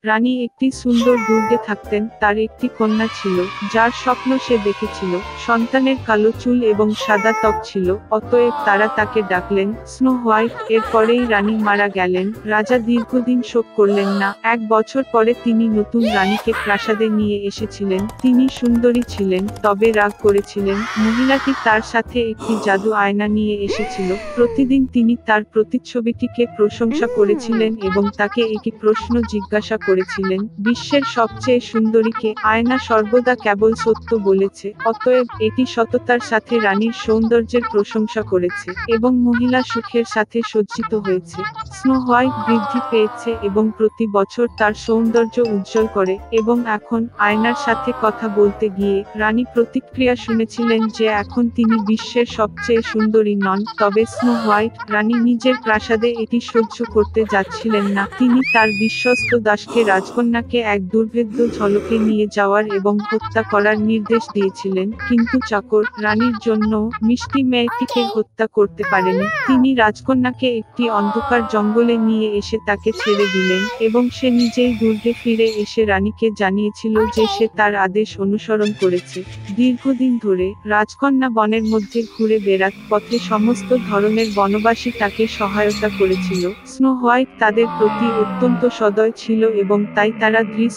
রানী একটি সুন্দর দুর্গে থাকতেন। তার একটি কন্যা ছিল, যার স্বপ্ন সে দেখেছিল। সন্তানের কালো চুল এবং সাদা ত্বক ছিল, অতএব তারা তাকে ডাকলেন স্নো হোয়াইট। এরপরেই রানী মারা গেলেন। রাজা দীর্ঘদিন শোক করলেন না। 1 বছর পরে তিনি নতুন রানীকে প্রাসাদে নিয়ে এসেছিলেন। তিনি সুন্দরী ছিলেন, তবে রাগ করেছিলেন। মহিলাটি তার সাথে একটি জাদু আয়না নিয়ে এসেছিল। প্রতিদিন তিনি তার প্রতিচ্ছবিটিকে প্রশংসা করেছিলেন এবং তাকে একটি প্রশ্ন জিজ্ঞাসা করেছিলেন, বিশ্বের সবচেয়ে সুন্দরীকে? আয়না সর্বদা কেবল সত্য বলেছে, অতএব এটি সততার সাথে রানীর সৌন্দর্যের প্রশংসা করেছে এবং মহিলা সুখের সাথে সজ্জিত হয়েছে। স্নো হোয়াইট বৃদ্ধি পেয়েছে এবং প্রতি বছর তার সৌন্দর্য উজ্জ্বল করে। এবং এখন আয়নার সাথে কথা বলতে গিয়ে রানী প্রতিক্রিয়া শুনেছিলেন যে এখন তিনি বিশ্বের সবচেয়ে সুন্দরী নন। তবে স্নো হোয়াইট রানী নিজের প্রাসাদে এটি সহ্য করতে যাচ্ছিলেন না। তিনি তার বিশ্বস্ত দাসকে রাজকন্যাকে এক দুর্ভেদ্য ঝলকে নিয়ে যাওয়ার এবং হত্যা করার নির্দেশ দিয়েছিলেন, কিন্তু চাকর রানীর জন্য মিষ্টি মেয়েটিকে হত্যা করতে পারেনি। তিনি রাজকন্যাকে একটি অন্ধকার জঙ্গলে নিয়ে এসে তাকে ছেড়ে দিলেন এবং সে নিজেই দুর্গে ফিরে এসে রানীকে জানিয়েছিল যে সে তার আদেশ অনুসরণ করেছে। দীর্ঘদিন ধরে রাজকন্যা বনের মধ্যে ঘুরে বেড়াত পথে সমস্ত ধরনের বনবাসী তাকে সহায়তা করেছিল। স্নো হোয়াইট তাদের প্রতি অত্যন্ত সদয় ছিল এবং তাই তারা দৃঢ়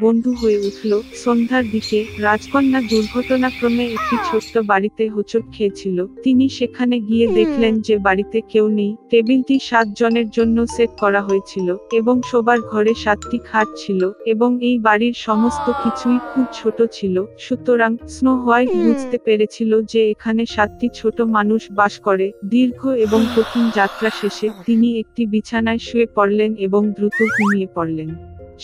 বন্ধু হয়ে উঠল। সন্ধ্যার দিকে রাজকন্যা দুর্ঘটনাক্রমে একটি ছোট্ট বাড়িতে হোঁচট খেয়েছিল। তিনি সেখানে গিয়ে দেখলেন যে বাড়িতে কেউ নেই। টেবিলটি 7 জনের জন্য সেট করা হয়েছিল এবং শোবার ঘরে 7টি খাট ছিল এবং এই বাড়ির সমস্ত কিছুই খুব ছোট ছিল। সুতরাং স্নো হোয়াইট বুঝতে পেরেছিল যে এখানে 7টি ছোট মানুষ বাস করে। দীর্ঘ এবং কঠিন যাত্রা শেষে তিনি একটি বিছানায় শুয়ে পড়লেন এবং দ্রুত ঘুমিয়ে পড়লেন।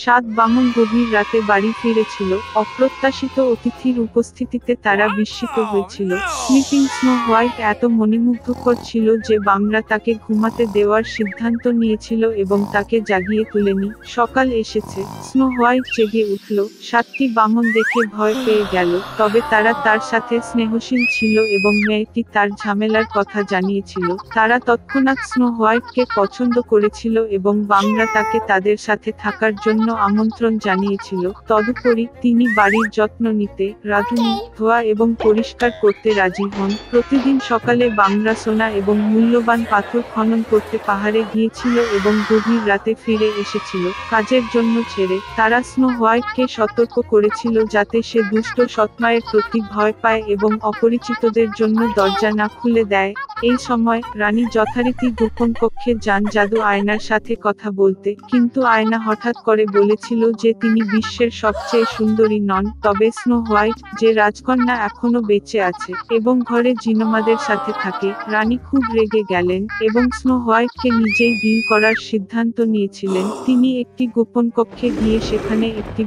7 বামন গভীর রাতে বাড়ি ফিরেছিল। অপ্রত্যাশিত অতিথির উপস্থিতিতে তারা বিস্মিত হয়েছিল। স্লিপিং স্নো হোয়াইট এত মনোমুগ্ধকর ছিল যে বামরা তাকে ঘুমাতে দেওয়ার সিদ্ধান্ত নিয়েছিল এবং তাকে জাগিয়ে তুলেনি। সকাল এসেছে, স্নো হোয়াইট জেগে উঠল। 7টি বামন দেখে ভয় পেয়ে গেল, তবে তারা তার সাথে স্নেহশীল ছিল এবং মেয়েটি তার ঝামেলার কথা জানিয়েছিল। তারা তৎক্ষণাৎ স্নো হোয়াইটকে পছন্দ করেছিল এবং বামরা তাকে তাদের সাথে থাকার জন্য আমন্ত্রণ জানিয়েছিল। তদুপরি তিনি বাড়ির যত্ন নিতে, রাঁধুনি, ধোয়া এবং পরিষ্কার করতে রাজি হন। প্রতিদিন সকালে বামরা সোনা এবং মূল্যবান পাথর খনন করতে পাহাড়ে গিয়েছিল এবং গভীর রাতে ফিরে এসেছিল কাজের জন্য ছেড়ে। তারা স্নো হোয়াইটকে সতর্ক করেছিল যাতে সে দুষ্ট সৎমায়ের প্রতি ভয় পায় এবং অপরিচিতদের জন্য দরজা না খুলে দেয়। এই সময় রানী যথারীতি গোপন কক্ষে যান জাদু আয়নার সাথে কথা বলতে, কিন্তু আয়না হঠাৎ করে বলেছিল যে তিনি বিশ্বের সবচেয়ে সুন্দরী নন। তবে স্নো হোয়াইট, যে রাজকন্যা এখনো বেঁচে আছে এবং ঘরে জিনোমাদের সাথে থাকে। রানী খুব রেগে গেলেন এবং স্নো হোয়াইটকে নিজেই ডিল করার সিদ্ধান্ত নিয়েছিলেন। তিনি একটি গোপন কক্ষে গিয়ে সেখানে একটি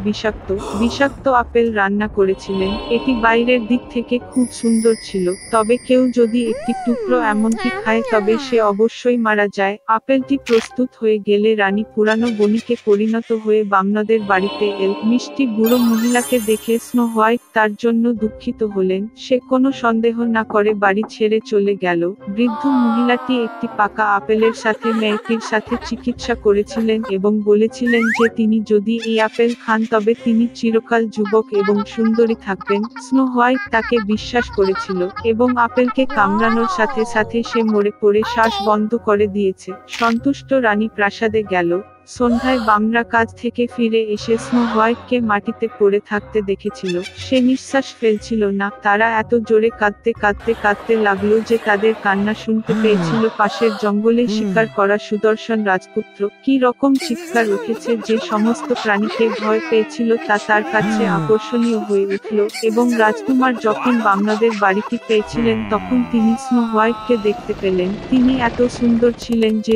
বিষাক্ত আপেল রান্না করেছিলেন। এটি বাইরের দিক থেকে খুব সুন্দর ছিল, তবে কেউ যদি একটি টুকরো এমনকি খায় তবে সে অবশ্যই মারা যায়। আপেলটি প্রস্তুত হয়ে গেলে রানী পুরানো বণিকে পরিণত হয়ে বামনাদের বাড়িতে এল। মিষ্টি বুড়ো মহিলাকে দেখে স্নো হোয়াইট তার জন্য দুঃখিত হলেন। সে কোনো সন্দেহ না করে বাড়ি ছেড়ে চলে গেল। বৃদ্ধ মহিলাটি একটি পাকা আপেলের সাথে মেয়েটির সাথে চিকিৎসা করেছিলেন এবং বলেছিলেন যে তিনি যদি এই আপেল খান তবে তিনি চিরকাল যুবক এবং সুন্দরী থাকবেন। স্নো হোয়াইট তাকে বিশ্বাস করেছিল এবং আপেলকে কামড়ানোর সাথে সাথে সে মরে পড়ে শ্বাস বন্ধ করে দিয়েছে। সন্তুষ্ট রানী প্রাসাদে গেল। সন্ধ্যায় বামরা কাজ থেকে ফিরে এসে স্নো হোয়াইটকে মাটিতে পড়ে থাকতে দেখেছিল। সে নিঃশ্বাস ফেলছিল না। তারা এত জোরে কাঁদতে লাগলো যে তাদের কান্না শুনতে পেয়েছিল পাশের জঙ্গলে শিকার করা সুদর্শন রাজপুত্র। কি রকম চিৎকার উঠেছে যে সমস্ত প্রাণীকে ভয় পেয়েছিল তা তার কাছে আকর্ষণীয় হয়ে উঠল। এবং রাজকুমার যখন বামনাদের বাড়িটি পেয়েছিলেন তখন তিনি স্নো হোয়াইটকে দেখতে পেলেন। তিনি এত সুন্দর ছিলেন যে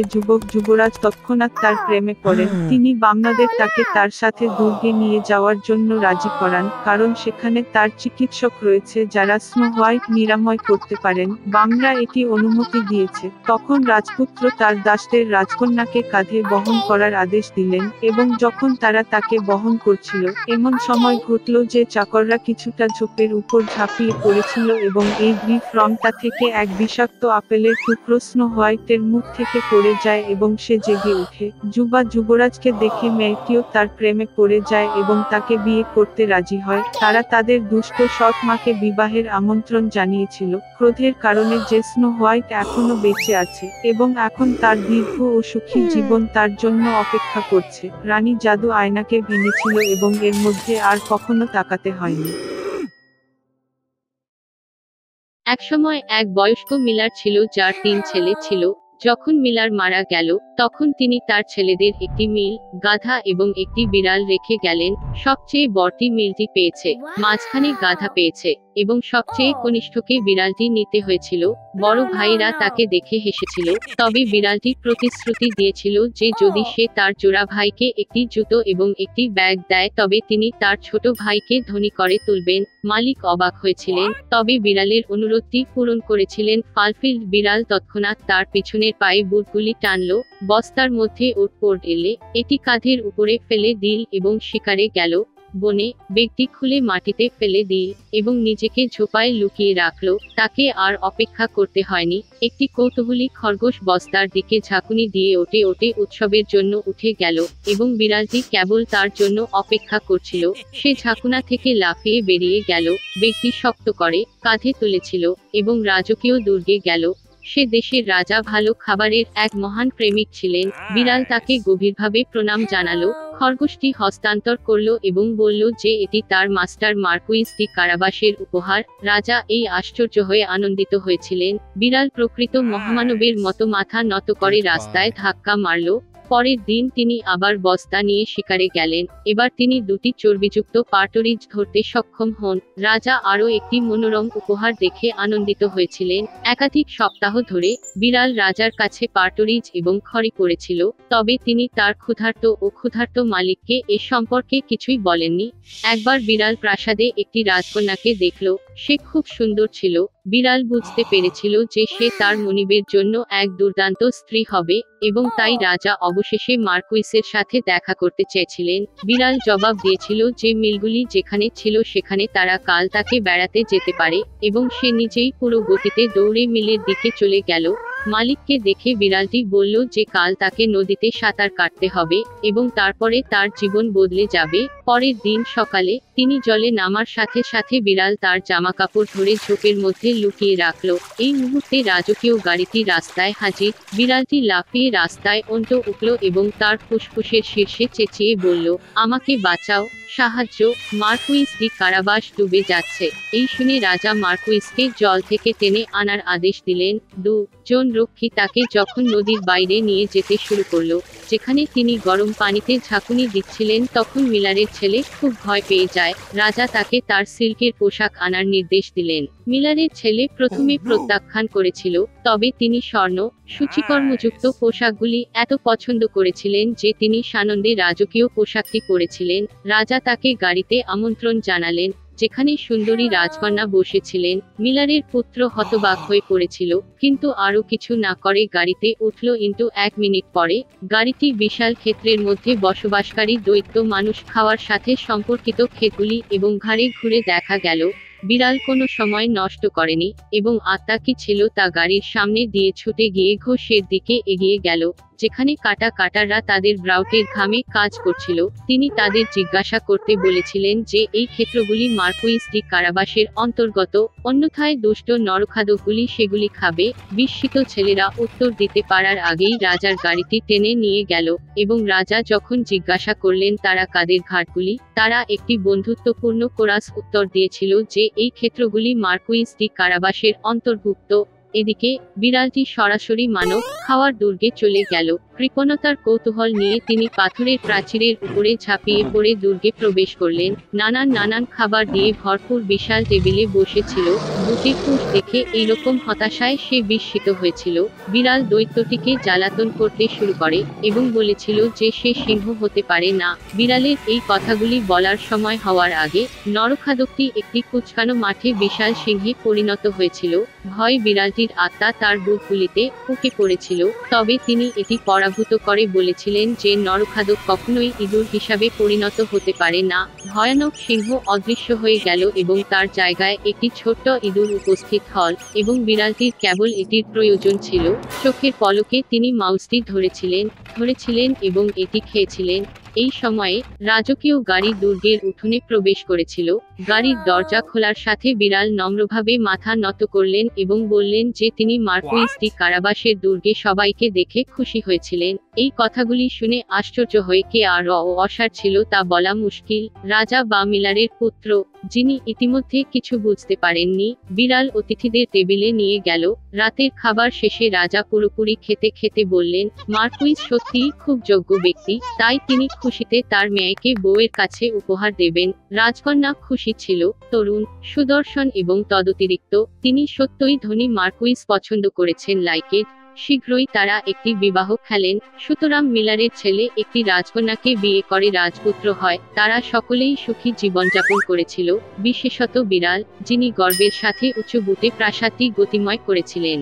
যুবরাজ তৎক্ষণাৎ তার প্রেমে পড়েন। তিনি বামনাদের তাকে তার সাথে দুর্গে নিয়ে যাওয়ার জন্য রাজি করান, কারণ সেখানে তার চিকিৎসক রয়েছে যারা স্নো হোয়াইট নিরাময় করতে পারেন। বামরা এটি অনুমতি দিয়েছে। তখন রাজপুত্র তার দাসদের রাজকন্যাকে কাঁধে বহন করার আদেশ দিলেন এবং যখন তারা তাকে বহন করছিল এমন সময় ঘটল যে চাকররা কিছুটা ঝোপের উপর ঝাঁপিয়ে পড়েছিল এবং এই গ্রিফ রংটা থেকে এক বিষাক্ত আপেলের টুকরো স্নো হোয়াইটের মুখ থেকে পড়ে যায় এবং সে জেগে ওঠে। যুবা যুবরাজকে দেখে মেয়েটিও তার প্রেমে পড়ে যায় এবং তাকে বিয়ে করতে রাজি হয়। তারা তাদের দুষ্ট সৎ মাকে বিবাহের আমন্ত্রণ জানিয়েছিল, ক্রোধের কারণে যে স্নো হোয়াইট এখনো বেঁচে আছে এবং এখন তার দীর্ঘ ও সুখী জীবন তার জন্য অপেক্ষা করছে। রানী জাদু আয়নাকে ভেঙেছিল এবং এর মধ্যে আর কখনো তাকাতে হয়নি। একসময় এক বয়স্ক মিলার ছিল যার 3 ছেলে ছিল। যখন মিলার মারা গেল তখন তিনি তার ছেলেদের একটি মিল, গাধা এবং একটি বিড়াল রেখে গেলেন। সবচেয়ে বড়টি মিলটি পেয়েছে, মাঝখানে গাধা পেয়েছে এবং সবচেয়ে কনিষ্ঠকে বিড়ালটি নিতে হয়েছিল। বড় ভাইরা তাকে দেখে হেসেছিল, তবে বিড়ালটি প্রতিশ্রুতি দিয়েছিল যে যদি সে তার জোড়া ভাইকে একটি জুতো এবং একটি ব্যাগ দেয় তবে তিনি তার ছোট ভাইকে ধনী করে তুলবেন। মালিক অবাক হয়েছিলেন, তবে বিড়ালের অনুরোধটি পূরণ করেছিলেন। ফালফিল্ড বিড়াল তৎক্ষণাৎ তার পিছনের পায়ে বুটগুলি টানল, বস্তার মধ্যে ওট এলে এটি কাঁধের উপরে ফেলে দিল এবং শিকারে গেল। বনে ব্যাগটি খুলে মাটিতে ফেলে দিল এবং নিজেকে ঝোপায় লুকিয়ে রাখল। তাকে আর অপেক্ষা করতে হয়নি। একটি কৌতূহলী খরগোশ বস্তার দিকে ঝাঁকুনি দিয়ে ওটে ওটে উৎসবের জন্য উঠে গেল এবং বিড়ালটি কেবল তার জন্য অপেক্ষা করছিল। সে ঝাঁকুনা থেকে লাফিয়ে বেরিয়ে গেল, ব্যাগটি শক্ত করে কাঁধে তুলেছিল এবং রাজকীয় দুর্গে গেল। সে দেশের রাজা ভালো খাবারের এক মহান প্রেমিক ছিলেন। বিড়াল তাকে গভীরভাবে প্রণাম জানালো, খরগোশটি হস্তান্তর করল এবং বলল যে এটি তার মাস্টার মার্কুইস ডি কারাবাসের উপহার। রাজা এই আশ্চর্য হয়ে আনন্দিত হয়েছিলেন। বিড়াল প্রকৃত মহামানবের মতো মাথা নত করে রাস্তায় ধাক্কা মারল। পরের দিন তিনি আবার বস্তা নিয়ে শিকারে গেলেন। এবার তিনি 2টি চর্বিযুক্ত পার্টরিজ ধরতে সক্ষম হন। রাজা আরও একটি মনোরম উপহার দেখে আনন্দিত হয়েছিলেন। একাধিক সপ্তাহ ধরে বিড়াল রাজার কাছে পার্টরিজ এবং খড়ি করেছিল, তবে তিনি তার ক্ষুধার্ত মালিককে এ সম্পর্কে কিছুই বলেননি। একবার বিড়াল প্রাসাদে একটি রাজকন্যাকে দেখল। সে খুব সুন্দর ছিল। বিড়াল বুঝতে পেরেছিল যে সে তার মনিবের জন্য এক দুর্দান্ত স্ত্রী হবে এবং তাই রাজা অবশেষে মার্কুইসের সাথে দেখা করতে চেয়েছিলেন। বিড়াল জবাব দিয়েছিল যে মিলগুলি যেখানে ছিল সেখানে তারা কাল তাকে বেড়াতে যেতে পারে এবং সে নিজেই পুরো গতিতে দৌড়ে মিলের দিকে চলে গেল। মালিককে দেখে বিড়ালটি বলল যে কাল তাকে নদীতে সাঁতার কাটতে হবে এবং তারপরে তার জীবন বদলে যাবে। পরের দিন সকালে তিনি জলে নামার সাথে সাথে বিড়াল তার জামাকাপড় ধরে ঝোপের মধ্যে লুকিয়ে রাখল। এই মুহূর্তে রাজকীয় গাড়িটি রাস্তায় হাজির। বিড়ালটি লাফিয়ে রাস্তায় উঠল এবং তার ফুসফুসের শীর্ষে চেঁচিয়ে বলল, আমাকে বাঁচাও, সাহায্য, মার্কুইস ডি কারাবাস ডুবে যাচ্ছে। এই শুনে রাজা মার্কুইসকে জল থেকে টেনে আনার আদেশ দিলেন। 2 জন রক্ষী তাকে যখন নদীর বাইরে নিয়ে যেতে শুরু করলো, যেখানে তিনি গরম পানিতে ঝাঁকুনি দিচ্ছিলেন, তখন মিলারের ছেলে খুব ভয় পেয়ে যায়। রাজা তাকে তার সিল্কের পোশাক আনার নির্দেশ দিলেন। মিলারের ছেলে প্রথমে প্রত্যাখ্যান করেছিল, তবে তিনি স্বর্ণ সূচিকর্মযুক্ত পোশাকগুলি এত পছন্দ করেছিলেন যে তিনি সানন্দে রাজকীয় পোশাকটি পরেছিলেন। রাজা তাকে গাড়িতে আমন্ত্রণ জানালেন, যেখানে সুন্দরী রাজকন্যা বসেছিলেন। মিলারের পুত্র হতবাক হয়ে পড়েছিল, কিন্তু আরও কিছু না করে গাড়িতে উঠল। 1 মিনিট পরে গাড়িটি বিশাল ক্ষেত্রের মধ্যে বসবাসকারী দৈত্য মানুষ খাওয়ার সাথে সম্পর্কিত ক্ষেতগুলি এবং ঘাড়ে ঘুরে দেখা গেল। বিড়াল কোনো সময় নষ্ট করেনি এবং আত্মা কি ছিল তা গাড়ির সামনে দিয়ে ছুটে গিয়ে ঘোষের দিকে এগিয়ে গেল, যেখানে কাটাররা তাদের ব্রাউটের ঘামে কাজ করছিল। তিনি তাদের জিজ্ঞাসা করতে বলেছিলেন যে এই ক্ষেত্রগুলি মার্কুইস ডি কারাবাসের অন্তর্গত, অন্যথায় দুষ্ট নরখাদকগুলি সেগুলি খাবে। বিস্মিত ছেলেরা উত্তর দিতে পারার আগেই রাজার গাড়িটি টেনে নিয়ে গেল এবং রাজা যখন জিজ্ঞাসা করলেন তারা কাদের ঘাটগুলি, তারা একটি বন্ধুত্বপূর্ণ কোরাস উত্তর দিয়েছিল যে এই ক্ষেত্রগুলি মার্কুইস ডি কারাবাসের অন্তর্ভুক্ত। এদিকে বিড়ালটি সরাসরি মানব খাওয়ার দুর্গে চলে গেল। কৃপণতার কৌতূহল নিয়ে তিনি পাথরের প্রাচীরের উপরে ঝাঁপিয়ে পড়ে দুর্গে প্রবেশ করলেন। নানান খাবার দিয়ে ভরপুর বিশাল টেবিলে বসেছিল। দুটি ফুট দেখে এইরকম হতাশায় সে বিস্মিত হয়েছিল। বিড়াল দৈত্যটিকে জ্বালাতন করতে শুরু করে এবং বলেছিল যে সে সিংহ হতে পারে না। বিড়ালের এই কথাগুলি বলার সময় হওয়ার আগে নরখাদকটি একটি কুচকানো মাঠে বিশাল সিংহে পরিণত হয়েছিল। ভয় বিড়ালটির আত্মা তার বুকগুলিতে উকে পড়েছিল, তবে তিনি এটি পরাভূত পরাভূত করে বলেছিলেন যে নরখাদক কখনোই ইঁদুর হিসাবে পরিণত হতে পারে না। ভয়ানক সিংহ অদৃশ্য হয়ে গেল এবং তার জায়গায় একটি ছোট্ট ইঁদুর উপস্থিত হল এবং বিড়ালটির কেবল এটির প্রয়োজন ছিল। চোখের পলকে তিনি মাউসটি ধরেছিলেন এবং এটি খেয়েছিলেন। এই সময়ে রাজকীয় গাড়ি দুর্গের উঠোনে প্রবেশ করেছিল। গাড়ির দরজা খোলার সাথে বিড়াল নম্রভাবে মাথা নত করলেন এবং বললেন যে তিনি মার্কুইস ডি কারাবাসের দুর্গে সবাইকে দেখে খুশি হয়েছিলেন। এই কথাগুলি শুনে আশ্চর্য হয়ে কে আর অসার ছিল তা বলা মুশকিল। রাজা বা মিলারের পুত্র, যিনি ইতিমধ্যে কিছু বুঝতে পারেননি, বিড়াল অতিথিদের টেবিলে নিয়ে গেল। রাতের খাবার শেষে রাজা পুরোপুরি খেতে খেতে বললেন, মার্কুইস সত্যিই খুব যোগ্য ব্যক্তি, তাই তিনি খুশিতে তার মেয়েকে বউয়ের কাছে উপহার দেবেন। রাজকন্যা খুশি ছিল, তরুণ, সুদর্শন এবং তদতিরিক্ত তিনি সত্যই ধনী মার্কুইস পছন্দ করেছেন লাইকে। শীঘ্রই তারা একটি বিবাহ খেলেন। সুতরাং মিলারের ছেলে একটি রাজকন্যাকে বিয়ে করে রাজপুত্র হয়। তারা সকলেই সুখী জীবনযাপন করেছিল, বিশেষত বিড়াল, যিনি গর্বের সাথে উঁচু বুটে প্রাসাদটি গতিময় করেছিলেন।